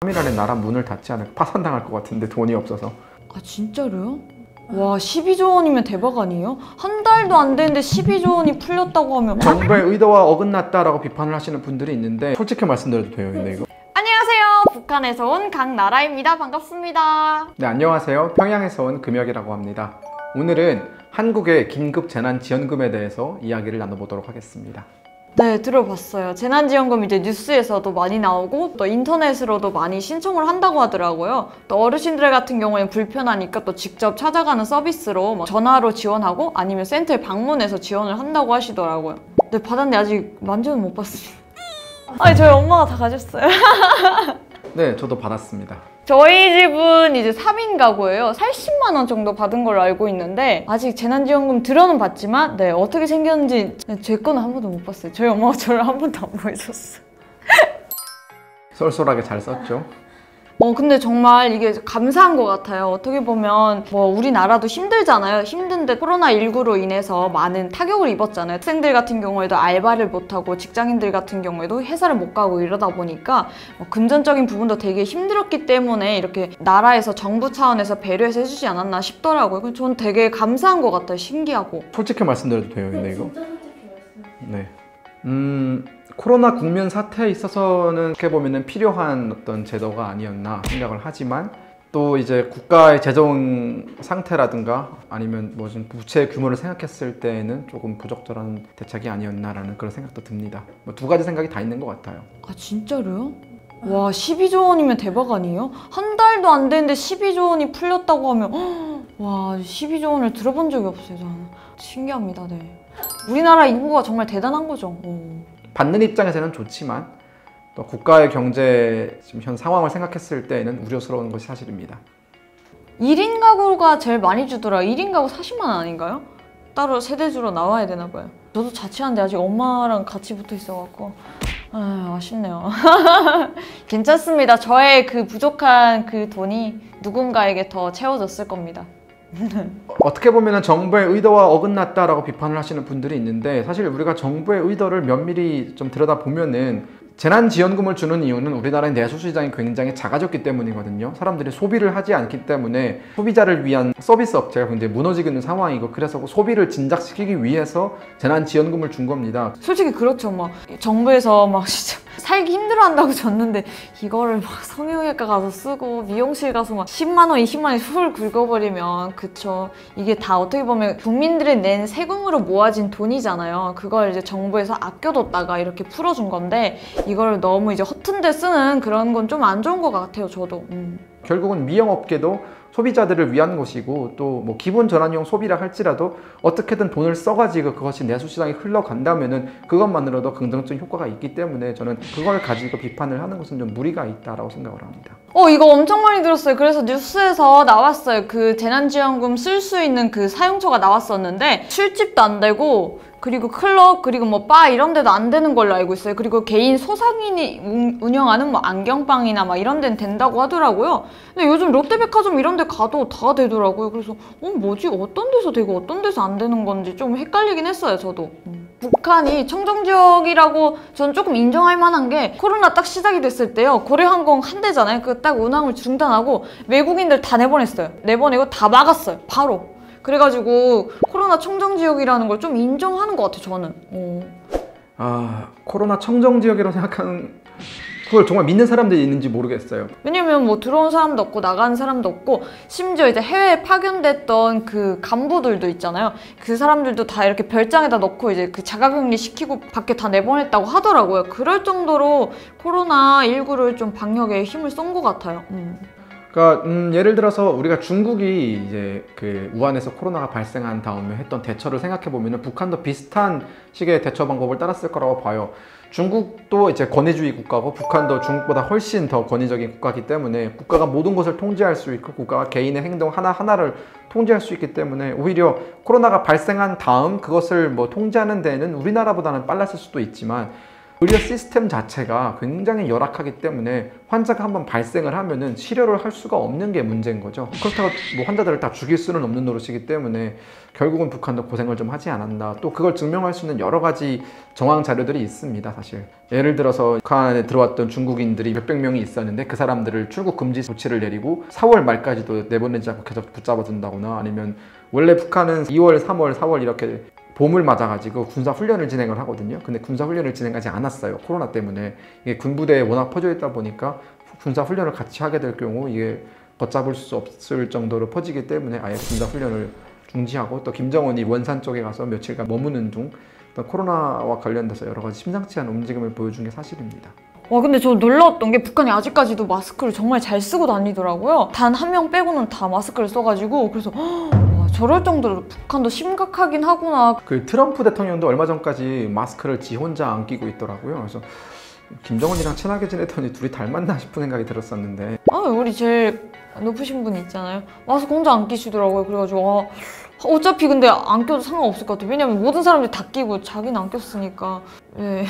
3일 안에 나라 문을 닫지 않을까? 파산당할 것 같은데 돈이 없어서. 아 진짜로요? 와 12조 원이면 대박 아니에요? 한 달도 안 되는데 12조 원이 풀렸다고 하면 정부의 의도와 어긋났다라고 비판을 하시는 분들이 있는데 솔직히 말씀드려도 돼요? 근데 이거? 안녕하세요. 북한에서 온 강나라입니다. 반갑습니다. 네, 안녕하세요. 평양에서 온 금혁이라고 합니다. 오늘은 한국의 긴급 재난지원금에 대해서 이야기를 나눠보도록 하겠습니다. 네, 들어봤어요. 재난지원금 이제 뉴스에서도 많이 나오고 또 인터넷으로도 많이 신청을 한다고 하더라고요. 또 어르신들 같은 경우에는 불편하니까 또 직접 찾아가는 서비스로 뭐 전화로 지원하고 아니면 센터에 방문해서 지원을 한다고 하시더라고요. 네, 받았는데 아직 만져는 못 봤습니다. 아니, 저희 엄마가 다 가졌어요. 네, 저도 받았습니다. 저희 집은 이제 3인 가구예요. 80만 원 정도 받은 걸로 알고 있는데 아직 재난지원금 들어는 봤지만 네, 어떻게 생겼는지 제 거는 한 번도 못 봤어요. 저희 엄마가 저를 한 번도 안 보여줬어요. 쏠쏠하게 잘 썼죠. 근데 정말 이게 감사한 것 같아요. 어떻게 보면 뭐 우리나라도 힘들잖아요. 힘든데 코로나19로 인해서 많은 타격을 입었잖아요. 학생들 같은 경우에도 알바를 못하고 직장인들 같은 경우에도 회사를 못 가고 이러다 보니까 금전적인 부분도 되게 힘들었기 때문에 이렇게 나라에서 정부 차원에서 배려해서 해주지 않았나 싶더라고요. 저는 되게 감사한 것 같아요. 신기하고. 솔직히 말씀드려도 돼요? 근데 이거? 진짜 솔직히 말씀해. 네. 코로나 국면 사태에 있어서는 어떻게 보면은 필요한 어떤 제도가 아니었나 생각을 하지만 또 이제 국가의 재정 상태라든가 아니면 뭐 좀 부채 규모를 생각했을 때에는 조금 부적절한 대책이 아니었나라는 그런 생각도 듭니다. 뭐 두 가지 생각이 다 있는 것 같아요. 아 진짜로요? 와 12조 원이면 대박 아니에요? 한 달도 안 되는데 12조 원이 풀렸다고 하면 와 12조 원을 들어본 적이 없어요. 저는. 신기합니다. 네. 우리나라 인구가 정말 대단한 거죠. 받는 입장에서는 좋지만 또 국가의 경제 지금 현 상황을 생각했을 때에는 우려스러운 것이 사실입니다. 1인 1인 가구가 제일 많이 주더라고요. 1인 가구 40만 원 아닌가요? 따로 세대주로 나와야 되나 봐요. 저도 자취하는데 아직 엄마랑 같이 붙어 있어갖고 아쉽네요. 괜찮습니다. 저의 그 부족한 그 돈이 누군가에게 더 채워졌을 겁니다. 어떻게 보면 정부의 의도와 어긋났다라고 비판을 하시는 분들이 있는데 사실 우리가 정부의 의도를 면밀히 좀 들여다보면은 재난지원금을 주는 이유는 우리나라의 내수시장이 굉장히 작아졌기 때문이거든요. 사람들이 소비를 하지 않기 때문에 소비자를 위한 서비스 업체가 굉장히 무너지고 있는 상황이고 그래서 소비를 진작시키기 위해서 재난지원금을 준 겁니다. 솔직히 그렇죠. 막 정부에서 막 진짜 살기 힘들어한다고 줬는데 이거를 막 성형외과 가서 쓰고 미용실 가서 막 10만 원, 20만 원 훌 긁어버리면 그쵸. 이게 다 어떻게 보면 국민들이 낸 세금으로 모아진 돈이잖아요. 그걸 이제 정부에서 아껴뒀다가 이렇게 풀어준 건데 이걸 너무 이제 허튼 데 쓰는 그런 건 좀 안 좋은 것 같아요. 저도. 결국은 미영업계도 소비자들을 위한 것이고 또 뭐 기본 전환용 소비라 할지라도 어떻게든 돈을 써가지고 그것이 내수시장에 흘러간다면은 그것만으로도 긍정적인 효과가 있기 때문에 저는 그걸 가지고 비판을 하는 것은 좀 무리가 있다라고 생각을 합니다. 이거 엄청 많이 들었어요. 그래서 뉴스에서 나왔어요. 그 재난지원금 쓸 수 있는 그 사용처가 나왔었는데 술집도 안 되고 그리고 클럽 그리고 뭐 바 이런 데도 안 되는 걸로 알고 있어요. 그리고 개인 소상인이 운영하는 뭐 안경빵이나 막 이런 데는 된다고 하더라고요. 근데 요즘 롯데백화점 이런 데 가도 다 되더라고요. 그래서 뭐지? 어떤 데서 되고 어떤 데서 안 되는 건지 좀 헷갈리긴 했어요. 저도. 북한이 청정지역이라고 저는 조금 인정할 만한 게 코로나 딱 시작이 됐을 때요. 고래항공 한 대잖아요. 그 딱 운항을 중단하고 외국인들 다 내보냈어요. 내보내고 다 막았어요. 바로. 그래가지고 코로나 청정지역이라는 걸 좀 인정하는 것 같아요. 저는. 코로나 청정지역이라고 생각하는 그걸 정말 믿는 사람들이 있는지 모르겠어요. 왜냐면 뭐 들어온 사람도 없고 나가는 사람도 없고 심지어 이제 해외에 파견됐던 그 간부들도 있잖아요. 그 사람들도 다 이렇게 별장에다 넣고 이제 그 자가격리 시키고 밖에 다 내보냈다고 하더라고요. 그럴 정도로 코로나19를 좀 방역에 힘을 쏜 것 같아요. 그러니까 예를 들어서 우리가 중국이 이제 그 우한에서 코로나가 발생한 다음에 했던 대처를 생각해 보면은 북한도 비슷한 식의 대처 방법을 따랐을 거라고 봐요. 중국도 이제 권위주의 국가고 북한도 중국보다 훨씬 더 권위적인 국가이기 때문에 국가가 모든 것을 통제할 수 있고 국가가 개인의 행동 하나하나를 통제할 수 있기 때문에 오히려 코로나가 발생한 다음 그것을 뭐 통제하는 데는 우리나라보다는 빨랐을 수도 있지만 의료 시스템 자체가 굉장히 열악하기 때문에 환자가 한번 발생을 하면은 치료를 할 수가 없는 게 문제인 거죠. 그렇다고 뭐 환자들을 다 죽일 수는 없는 노릇이기 때문에 결국은 북한도 고생을 좀 하지 않았나. 또 그걸 증명할 수 있는 여러 가지 정황 자료들이 있습니다, 사실. 예를 들어서 북한에 들어왔던 중국인들이 몇백 명이 있었는데 그 사람들을 출국 금지 조치를 내리고 4월 말까지도 내보내지 않고 계속 붙잡아 둔다거나, 아니면 원래 북한은 2월, 3월, 4월 이렇게 봄을 맞아가지고 군사 훈련을 진행을 하거든요. 근데 군사 훈련을 진행하지 않았어요, 코로나 때문에. 이게 군부대에 워낙 퍼져 있다 보니까 군사 훈련을 같이 하게 될 경우 이게 걷잡을 수 없을 정도로 퍼지기 때문에 아예 군사 훈련을 중지하고, 또 김정은이 원산 쪽에 가서 며칠간 머무는 중 코로나와 관련돼서 여러 가지 심상치 않은 움직임을 보여준 게 사실입니다. 와, 근데 저 놀라웠던 게 북한이 아직까지도 마스크를 정말 잘 쓰고 다니더라고요. 단 한 명 빼고는 다 마스크를 써가지고, 그래서 와, 저럴 정도로 북한도 심각하긴 하구나. 그 트럼프 대통령도 얼마 전까지 마스크를 지 혼자 안 끼고 있더라고요. 그래서 김정은이랑 친하게 지내더니 둘이 닮았나 싶은 생각이 들었었는데, 우리 제일 높으신 분 있잖아요. 마스크 혼자 안 끼시더라고요. 그래가지고 어차피 근데 안 껴도 상관없을 것 같아요. 왜냐면 모든 사람들이 다 끼고 자기는 안 꼈으니까. 네.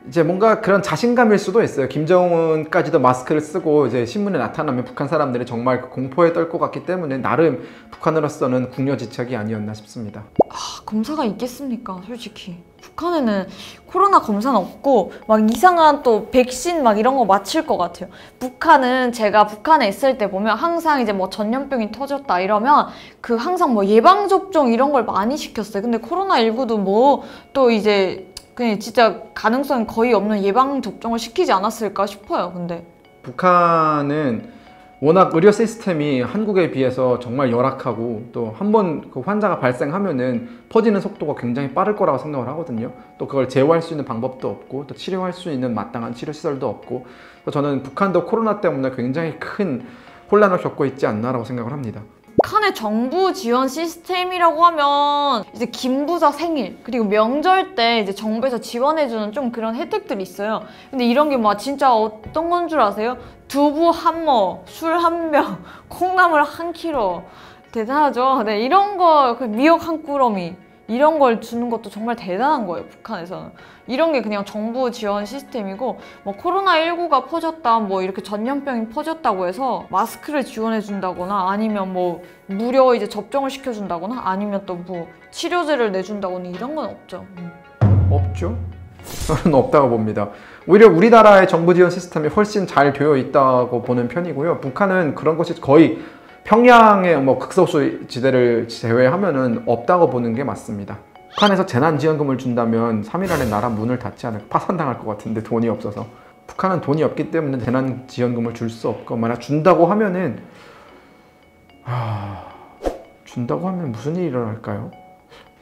이제 뭔가 그런 자신감일 수도 있어요. 김정은까지도 마스크를 쓰고 이제 신문에 나타나면 북한 사람들이 정말 공포에 떨 것 같기 때문에 나름 북한으로서는 궁여지책이 아니었나 싶습니다. 검사가 있겠습니까? 솔직히 북한에는 코로나 검사는 없고 막 이상한 또 백신 막 이런 거 맞힐 것 같아요. 북한은 제가 북한에 있을 때 보면 항상 이제 뭐 전염병이 터졌다 이러면 그 항상 뭐 예방접종 이런 걸 많이 시켰어요. 근데 코로나19도 뭐 또 이제 그냥 진짜 가능성이 거의 없는 예방접종을 시키지 않았을까 싶어요. 근데 북한은 워낙 의료 시스템이 한국에 비해서 정말 열악하고, 또 한 번 그 환자가 발생하면은 퍼지는 속도가 굉장히 빠를 거라고 생각을 하거든요. 또 그걸 제어할 수 있는 방법도 없고, 또 치료할 수 있는 마땅한 치료 시설도 없고, 저는 북한도 코로나 때문에 굉장히 큰 혼란을 겪고 있지 않나라고 생각을 합니다. 북한의 정부 지원 시스템이라고 하면 이제 김부자 생일 그리고 명절 때 이제 정부에서 지원해주는 좀 그런 혜택들이 있어요. 근데 이런 게 막 진짜 어떤 건 줄 아세요? 두부 한 모, 술 한 병, 콩나물 한 킬로. 대단하죠? 네, 이런 거, 미역 한 꾸러미 이런 걸 주는 것도 정말 대단한 거예요, 북한에서는. 이런 게 그냥 정부 지원 시스템이고, 뭐 코로나19가 퍼졌다, 뭐 이렇게 전염병이 퍼졌다고 해서 마스크를 지원해 준다거나, 아니면 뭐 무료 이제 접종을 시켜준다거나, 아니면 또 뭐 치료제를 내준다거나 이런 건 없죠. 없죠? 저는 없다고 봅니다. 오히려 우리나라의 정부 지원 시스템이 훨씬 잘 되어 있다고 보는 편이고요. 북한은 그런 것이 거의 평양의 뭐 극소수 지대를 제외하면은 없다고 보는 게 맞습니다. 북한에서 재난지원금을 준다면 3일 안에 나라 문을 닫지 않을까, 파산당할 것 같은데, 돈이 없어서. 북한은 돈이 없기 때문에 재난지원금을 줄 수 없고, 만약 준다고 하면은 준다고 하면 무슨 일이 일어날까요?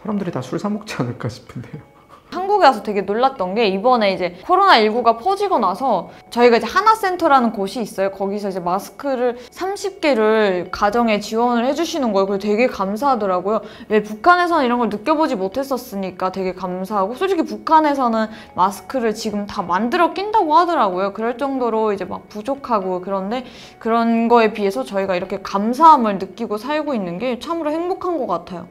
사람들이 다 술 사 먹지 않을까 싶은데요. 한국에 와서 되게 놀랐던 게, 이번에 이제 코로나19가 퍼지고 나서 저희가 이제 하나센터라는 곳이 있어요. 거기서 이제 마스크를 30개를 가정에 지원을 해주시는 거예요. 그래서 되게 감사하더라고요. 왜 북한에서는 이런 걸 느껴보지 못했었으니까 되게 감사하고, 솔직히 북한에서는 마스크를 지금 다 만들어 낀다고 하더라고요. 그럴 정도로 이제 막 부족하고, 그런데 그런 거에 비해서 저희가 이렇게 감사함을 느끼고 살고 있는 게 참으로 행복한 것 같아요.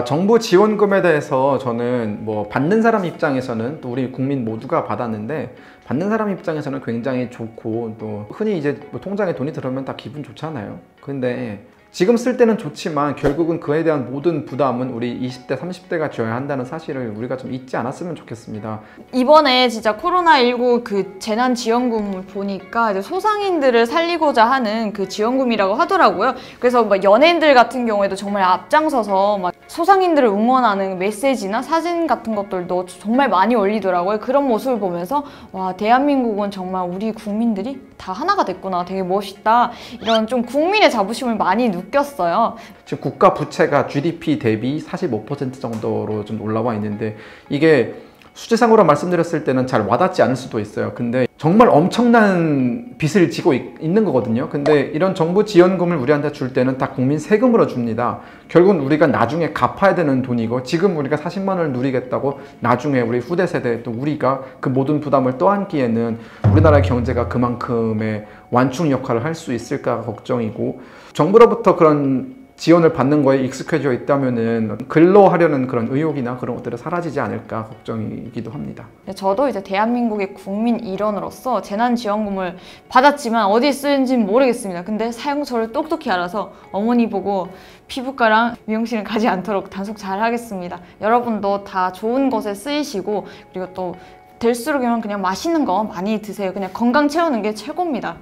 정부 지원금에 대해서 저는 뭐 받는 사람 입장에서는, 또 우리 국민 모두가 받았는데 받는 사람 입장에서는 굉장히 좋고, 또 흔히 이제 뭐 통장에 돈이 들어오면 다 기분 좋잖아요. 근데 지금 쓸 때는 좋지만 결국은 그에 대한 모든 부담은 우리 20대, 30대가 져야 한다는 사실을 우리가 좀 잊지 않았으면 좋겠습니다. 이번에 진짜 코로나19 그 재난지원금을 보니까 이제 소상인들을 살리고자 하는 그 지원금이라고 하더라고요. 그래서 막 연예인들 같은 경우에도 정말 앞장서서 막 소상인들을 응원하는 메시지나 사진 같은 것들도 정말 많이 올리더라고요. 그런 모습을 보면서 와, 대한민국은 정말 우리 국민들이 다 하나가 됐구나, 되게 멋있다, 이런 좀 국민의 자부심을 많이 느꼈어요. 지금 국가 부채가 GDP 대비 45% 정도로 좀 올라와 있는데, 이게 수치상으로 말씀드렸을 때는 잘 와닿지 않을 수도 있어요. 근데 정말 엄청난 빚을 지고 있는 거거든요. 근데 이런 정부 지원금을 우리한테 줄 때는 다 국민 세금으로 줍니다. 결국은 우리가 나중에 갚아야 되는 돈이고, 지금 우리가 40만 원을 누리겠다고 나중에 우리 후대 세대, 또 우리가 그 모든 부담을 떠안기에는 우리나라의 경제가 그만큼의 완충 역할을 할 수 있을까 걱정이고, 정부로부터 그런 지원을 받는 거에 익숙해져 있다면은 근로하려는 그런 의욕이나 그런 것들이 사라지지 않을까 걱정이기도 합니다. 저도 이제 대한민국의 국민 일원으로서 재난지원금을 받았지만 어디에 쓰는지는 모르겠습니다. 근데 사용처를 똑똑히 알아서 어머니 보고 피부과랑 미용실은 가지 않도록 단속 잘 하겠습니다. 여러분도 다 좋은 것에 쓰이시고 그리고 또 될수록이면 그냥 맛있는 거 많이 드세요. 그냥 건강 채우는 게 최고입니다.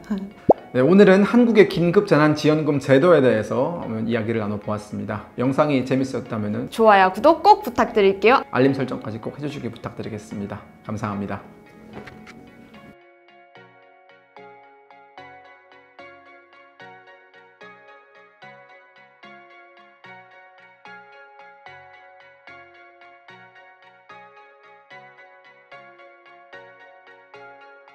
네, 오늘은 한국의 긴급재난지원금 제도에 대해서 이야기를 나눠보았습니다. 영상이 재밌었다면 좋아요, 구독 꼭 부탁드릴게요. 알림 설정까지 꼭 해주시기 부탁드리겠습니다. 감사합니다.